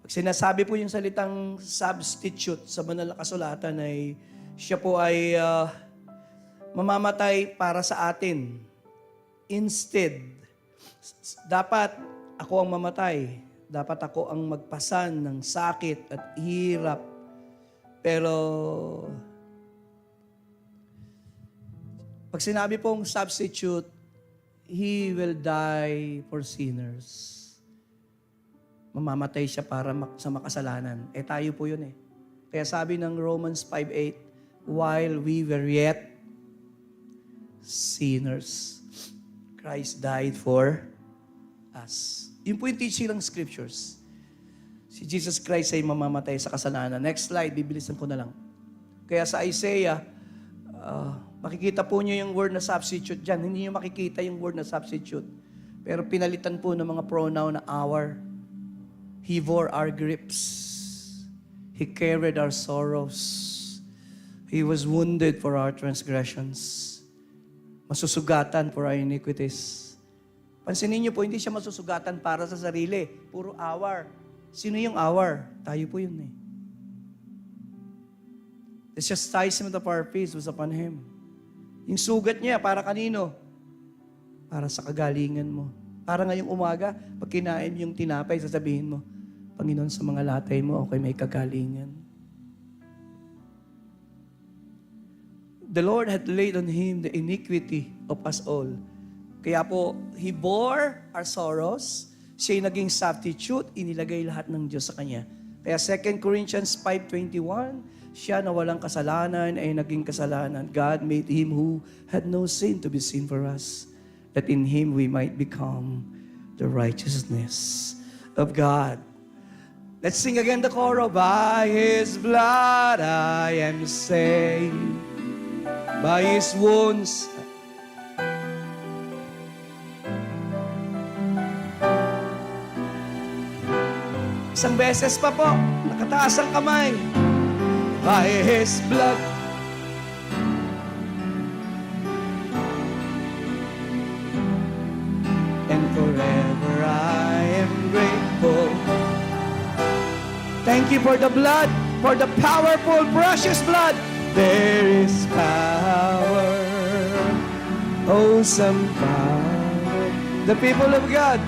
Pag sinasabi po yung salitang substitute sa banal na kasulatan ay siya po ay mamamatay para sa atin. Instead, dapat ako ang mamatay. Dapat ako ang magpasan ng sakit at hirap. Pero, pag sinabi pong substitute, He will die for sinners. Mamamatay siya para sa makasalanan. Tayo po yun eh. Kaya sabi ng Romans 5:8, while we were yet sinners, Christ died for us. Yun po yung teaching ng scriptures. Si Jesus Christ ay mamamatay sa kasalanan. Next slide, bibilisan ko na lang. Kaya sa Isaiah, makikita po niyo yung word na substitute dyan. Hindi niyo makikita yung word na substitute. Pero pinalitan po ng mga pronoun na our. He bore our griefs. He carried our sorrows. He was wounded for our transgressions. Masusugatan for our iniquities. Pansinin niyo po, hindi siya masusugatan para sa sarili. Puro our. Sino yung our? Tayo po yun eh. The chastisement of our peace was upon Him. Yung sugat niya, para kanino? Para sa kagalingan mo. Para ngayong umaga, pag kinain yung tinapay, sasabihin mo, Panginoon, sa mga latay mo, okay, may kagalingan. The Lord had laid on Him the iniquity of us all. Kaya po, He bore our sorrows. Siya'y naging substitute, inilagay lahat ng Diyos sa Kanya. Kaya 2 Corinthians 5:21, siya na walang kasalanan ay naging kasalanan. God made Him who had no sin to be sin for us, that in Him we might become the righteousness of God. Let's sing again the chorus. By His blood I am saved. By His wounds, isang beses pa po, nakataas ang kamay. By His blood, and forever I am grateful. Thank you for the blood, for the powerful, precious blood. There is power, awesome power, the people of God,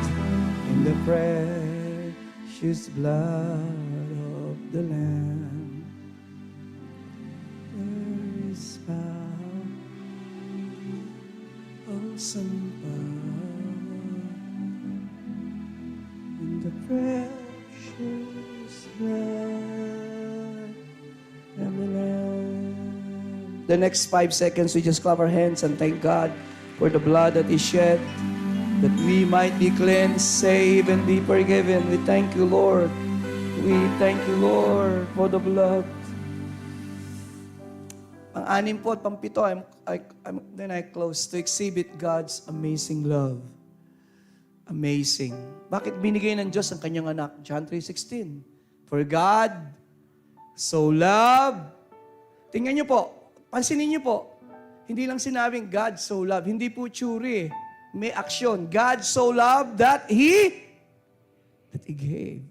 in the precious blood of the Lamb. There is power, awesome power, in the precious blood of the Lamb. The next 5 seconds, we just clap our hands and thank God for the blood that He shed, that we might be cleansed, saved, and be forgiven. We thank you, Lord. We thank you, Lord, for the blood. Pang-anim po at pang-pito, then I close to exhibit God's amazing love. Amazing. Bakit binigay ng Diyos ang kanyang anak? John 3:16. For God so loved. Tingnan niyo po, pansinin niyo po, hindi lang sinabing God so loved, hindi po tsuri, may aksyon. God so loved that He gave.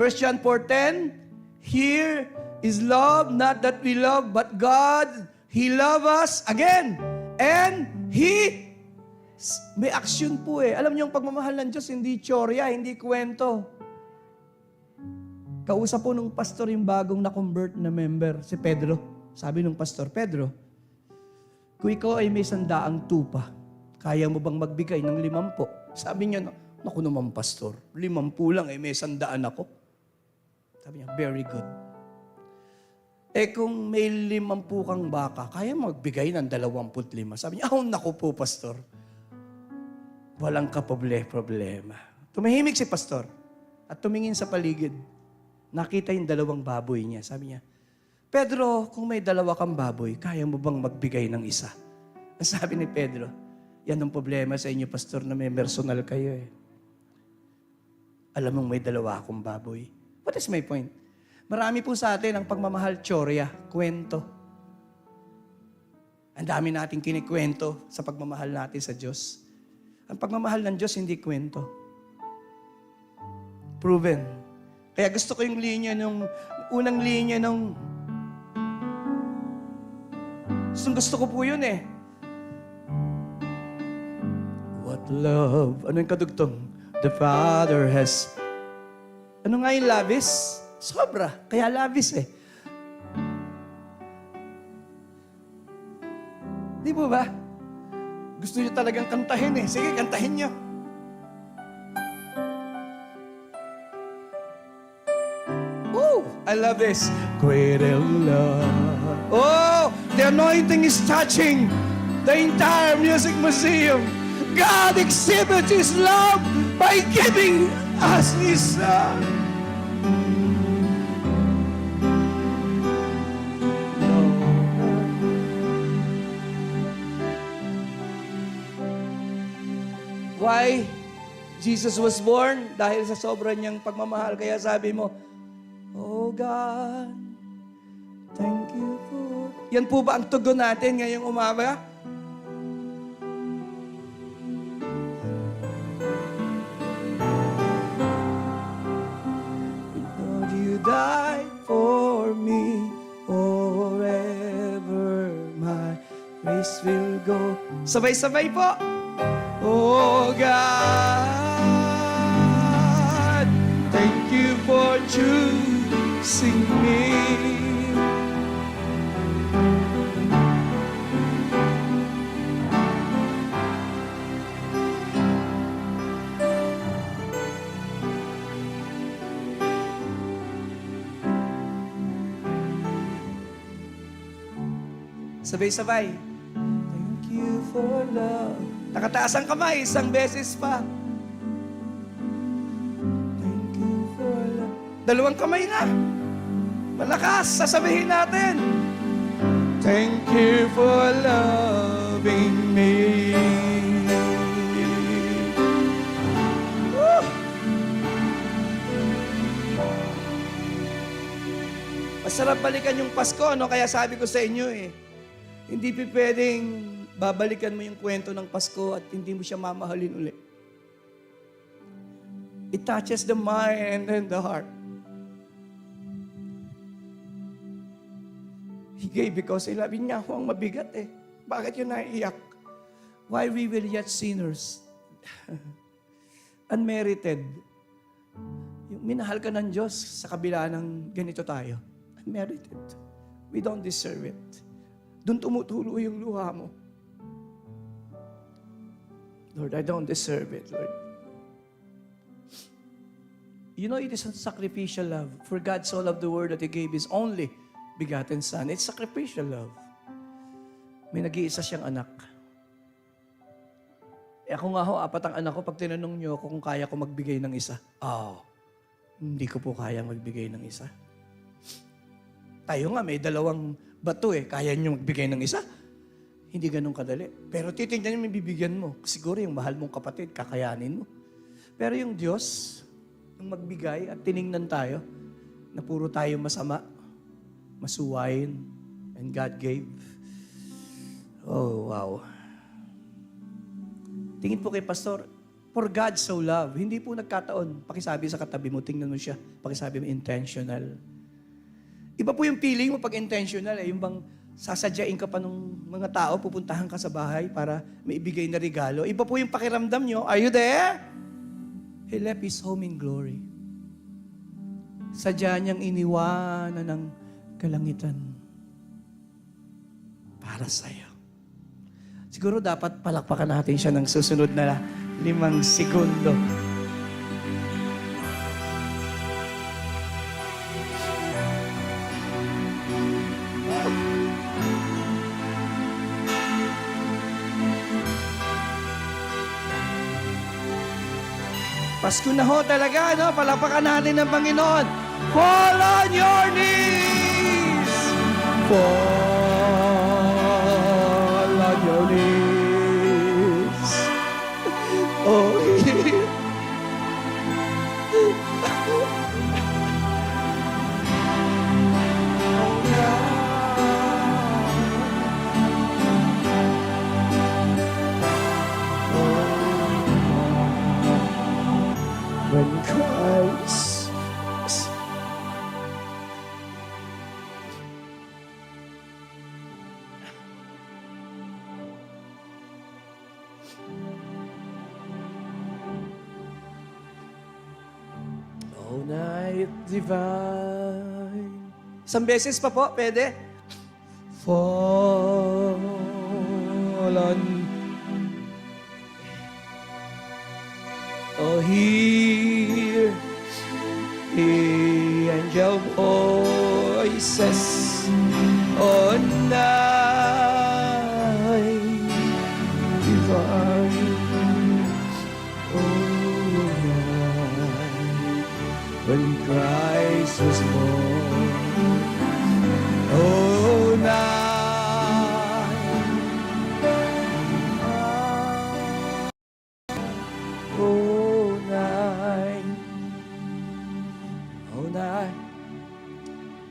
1 John 4:10, here is love, not that we love, but God, He loved us, again, And may action po eh. Alam niyo, yung pagmamahal ng Diyos, hindi tsorya, hindi kwento. Kausap po nung pastor yung bagong na-convert na member, si Pedro. Sabi nung pastor, Pedro, kung ikaw ay may 100 tupa, kaya mo bang magbigay ng 50? Sabi niya, naku naman pastor, 50 lang eh, may 100 ako. Sabi niya, very good. Kung may 50 kang baka, kaya magbigay ng 25. Sabi niya, naku po pastor, walang problema. Tumahimik si pastor at tumingin sa paligid. Nakita yung 2 baboy niya. Sabi niya, Pedro, kung may 2 kang baboy, kaya mo bang magbigay ng 1? Ang sabi ni Pedro, yan ang problema sa inyo, pastor, na may personal kayo eh. Alam mong may 2 akong baboy. What is my point? Marami po sa atin ang pagmamahal tsorya, kwento. Ang dami nating kinikwento sa pagmamahal natin sa Diyos. Ang pagmamahal ng Diyos, hindi kwento. Proven. Kaya gusto ko yung unang linya nung gusto ko po yun eh. What love? Ano yung kadugtong? The Father has... Ano nga yung lavis? Sobra. Kaya lavis eh. Di po ba? Gusto niyo talagang kantahin eh. Sige, kantahin niyo. I love this. Greater love. Oh, the anointing is touching the entire music museum. God exhibits His love by giving us His Son. Why Jesus was born? Dahil sa sobrang niyang pagmamahal. Kaya sabi mo, oh God, thank you for... Yan po ba ang tugon natin ngayong umaga? Lord, you died for me, forever my praise will go. Sabay-sabay po. Oh God, thank you for choosing me. Sabay-sabay. Thank you for love. Nakataas ang kamay, 1 beses pa. Thank you for love. 2 kamay na. Malakas, sasabihin natin. Thank you for loving me. Woo! Masarap balikan yung Pasko, no? Kaya sabi ko sa inyo eh, hindi pwedeng babalikan mo yung kwento ng Pasko at hindi mo siya mamahalin uli. It touches the mind and the heart. He gave because He loved niya ako ang mabigat eh. Bakit yun naiiyak? Why we were yet sinners? Unmerited. Yung minahal ka ng Diyos sa kabila ng ganito tayo. Unmerited. We don't deserve it. Doon tumutulo yung luha mo. Lord, I don't deserve it, Lord. You know, it is a sacrificial love. For God so loved the world that He gave His only begotten Son. It's sacrificial love. May nag-iisa siyang anak. Ako nga ho, 4 ang anak ko. Pag tinanong niyo ako kung kaya ko magbigay ng isa, hindi ko po kaya magbigay ng isa. Tayo nga, may 2 bato eh. Kaya niyo magbigay ng isa? Hindi ganun kadali. Pero titignan niyo, may bibigyan mo. Siguro yung mahal mong kapatid, kakayanin mo. Pero yung Diyos, yung magbigay at tiningnan tayo, na puro tayo masama, masuwain, and God gave. Oh, wow. Tingin po kay Pastor, for God so love. Hindi po nagkataon. Pakisabi sa katabi mo, tingnan mo siya. Pakisabi mo, intentional. Iba po yung feeling mo pag intentional. Yung bang sasadyain ka pa ng mga tao, pupuntahan ka sa bahay para may ibigay na regalo. Iba po yung pakiramdam nyo. Are you there? He left his home in glory. Sadya niyang iniwanan ng kalangitan para sa'yo. Siguro dapat palakpakan natin siya ng susunod na 5 segundo. Pasko na ho talaga, no? Palakpakan natin ng Panginoon. Fall on your knees! Fall on your knees. Oh, when Christ Oh, night divine. Isang beses pa po, pwede? Fall on. Oh, hear the angel voices on night divine. When Christ was born, oh, night, oh, night, oh, night.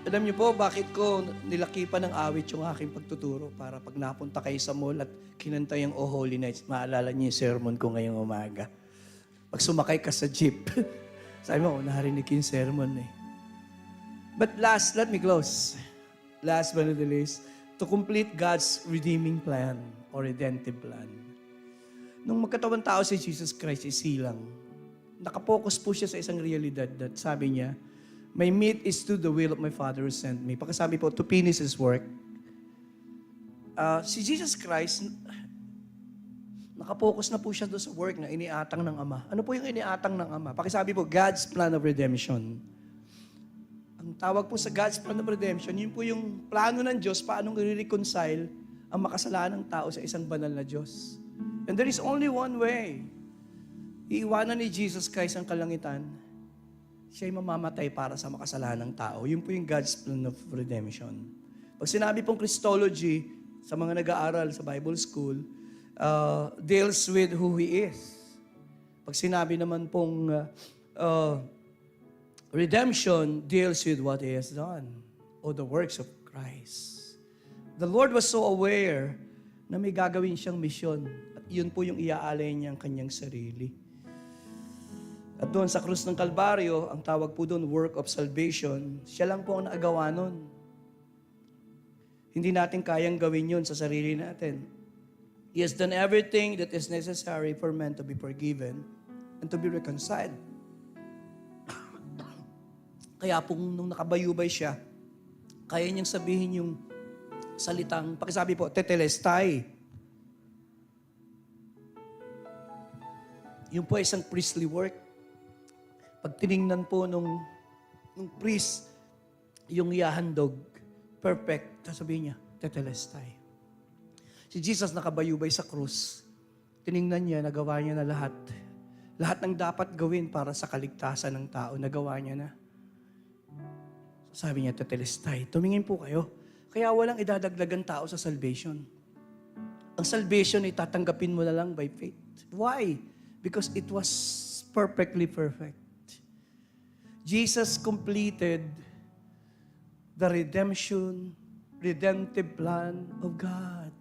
Alam niyo po, bakit ko nilakipan ng awit yung aking pagtuturo para pag napunta kayo sa mall at kinanta yung Oh Holy Nights, maalala niyo yung sermon ko ngayong umaga. Pag sumakay ka sa jeep, sabi mo, narinig yung sermon eh. But let me close. Last but not the least, to complete God's redeeming plan or redemptive plan. Nung magkatawang tao si Jesus Christ, isilang, nakapokus po siya sa isang realidad that sabi niya, my meat is to the will of my Father who sent me. Pagkasabi po, to finish His work. Si Jesus Christ, nakapokus na po siya doon sa work na iniatang ng Ama. Ano po yung iniatang ng Ama? Pakisabi po, God's plan of redemption. Ang tawag po sa God's plan of redemption, yun po yung plano ng Diyos paano i-reconcile ang makasalanan ng tao sa isang banal na Diyos. And there is only one way. Iiwanan ni Jesus Christ ang kalangitan. Siya'y mamamatay para sa makasalanan ng tao. Yun po yung God's plan of redemption. Pag sinabi pong Christology, sa mga nag-aaral sa Bible School, deals with who He is. Pag sinabi naman pong redemption deals with what He has done or the works of Christ. The Lord was so aware na may gagawin siyang misyon at yun po yung iaalay niyang kanyang sarili. At doon sa krus ng Kalbaryo, ang tawag po doon, work of salvation, siya lang po ang naagawa nun. Hindi natin kayang gawin yun sa sarili natin. He has done everything that is necessary for man to be forgiven and to be reconciled. Kaya po nung nakabayubay siya, kaya niyang sabihin yung salitang, pakisabi po, tetelestai. Yung po isang priestly work. Pag tiningnan po nung priest, yung yahandog, perfect, sasabihin niya, tetelestai. Si Jesus nakabayubay sa krus. Tiningnan niya, nagawa niya na lahat. Lahat ng dapat gawin para sa kaligtasan ng tao, nagawa niya na. Sabi niya, tetelestai, tumingin po kayo. Kaya walang idadagdagan tao sa salvation. Ang salvation ay tatanggapin mo na lang by faith. Why? Because it was perfectly perfect. Jesus completed the redemptive plan of God.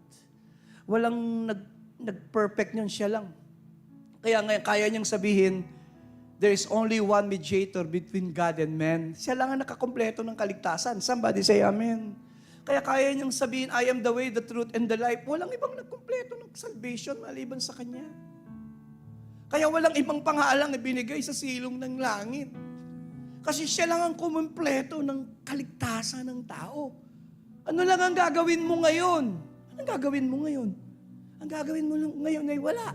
Walang nag-perfect niyon, siya lang. Kaya ngayon, kaya niyang sabihin, there is only one mediator between God and man. Siya lang ang nakakompleto ng kaligtasan. Somebody say amen. Kaya kaya niyang sabihin, I am the way, the truth, and the life. Walang ibang nagkumpleto ng salvation maliban sa Kanya. Kaya walang ibang pangalang ibinigay sa silong ng langit. Kasi siya lang ang kumumpleto ng kaligtasan ng tao. Ano lang ang gagawin mo ngayon? Anong gagawin mo ngayon? Ang gagawin mo lang ngayon ay wala.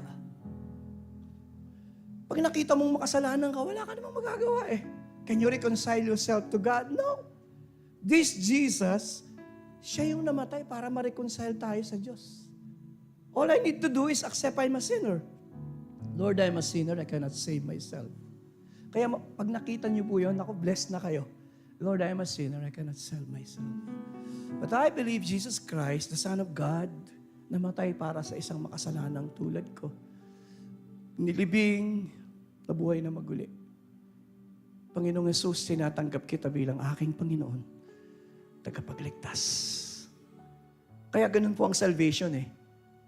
Pag nakita mong makasalanan ka, wala ka namang magagawa eh. Can you reconcile yourself to God? No. This Jesus, siya yung namatay para ma-reconcile tayo sa Diyos. All I need to do is accept I'm a sinner. Lord, I'm a sinner, I cannot save myself. Kaya pag nakita niyo po yun, ako, blessed na kayo. Lord, I am a sinner, I cannot save myself. But I believe Jesus Christ, the Son of God, namatay para sa isang makasalanang tulad ko. Nilibing, nabuhay na maguli. Panginoong Yesus, tinatanggap kita bilang aking Panginoon, tagapagligtas. Kaya ganun po ang salvation eh.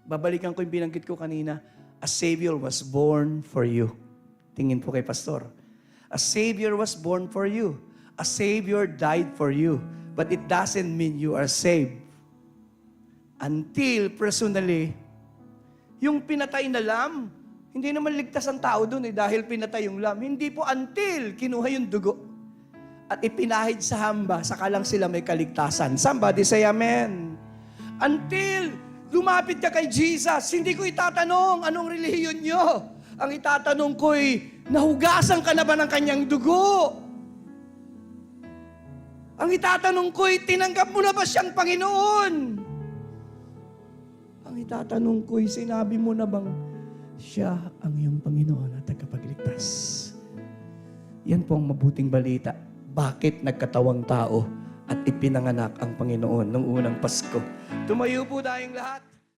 Babalikan ko yung binanggit ko kanina, a Savior was born for you. Tingin po kay Pastor. A Savior was born for you. A Savior died for you. But it doesn't mean you are saved. Until personally, yung pinatay na lamb, hindi naman ligtas ang tao dun eh, dahil pinatay yung lamb. Hindi po until kinuha yung dugo at ipinahid sa hamba, saka lang sila may kaligtasan. Somebody say amen. Until lumapit ka kay Jesus, hindi ko itatanong anong relihiyon nyo. Ang itatanong ko'y, nahugasan ka na ba ng kanyang dugo? Ang itatanong ko'y, tinanggap mo na ba siyang Panginoon? Ang itatanong ko'y, sinabi mo na bang siya ang iyong Panginoon at tagapagligtas? Yan po ang mabuting balita. Bakit nagkatawang tao at ipinanganak ang Panginoon noong unang Pasko? Tumayo po tayong lahat.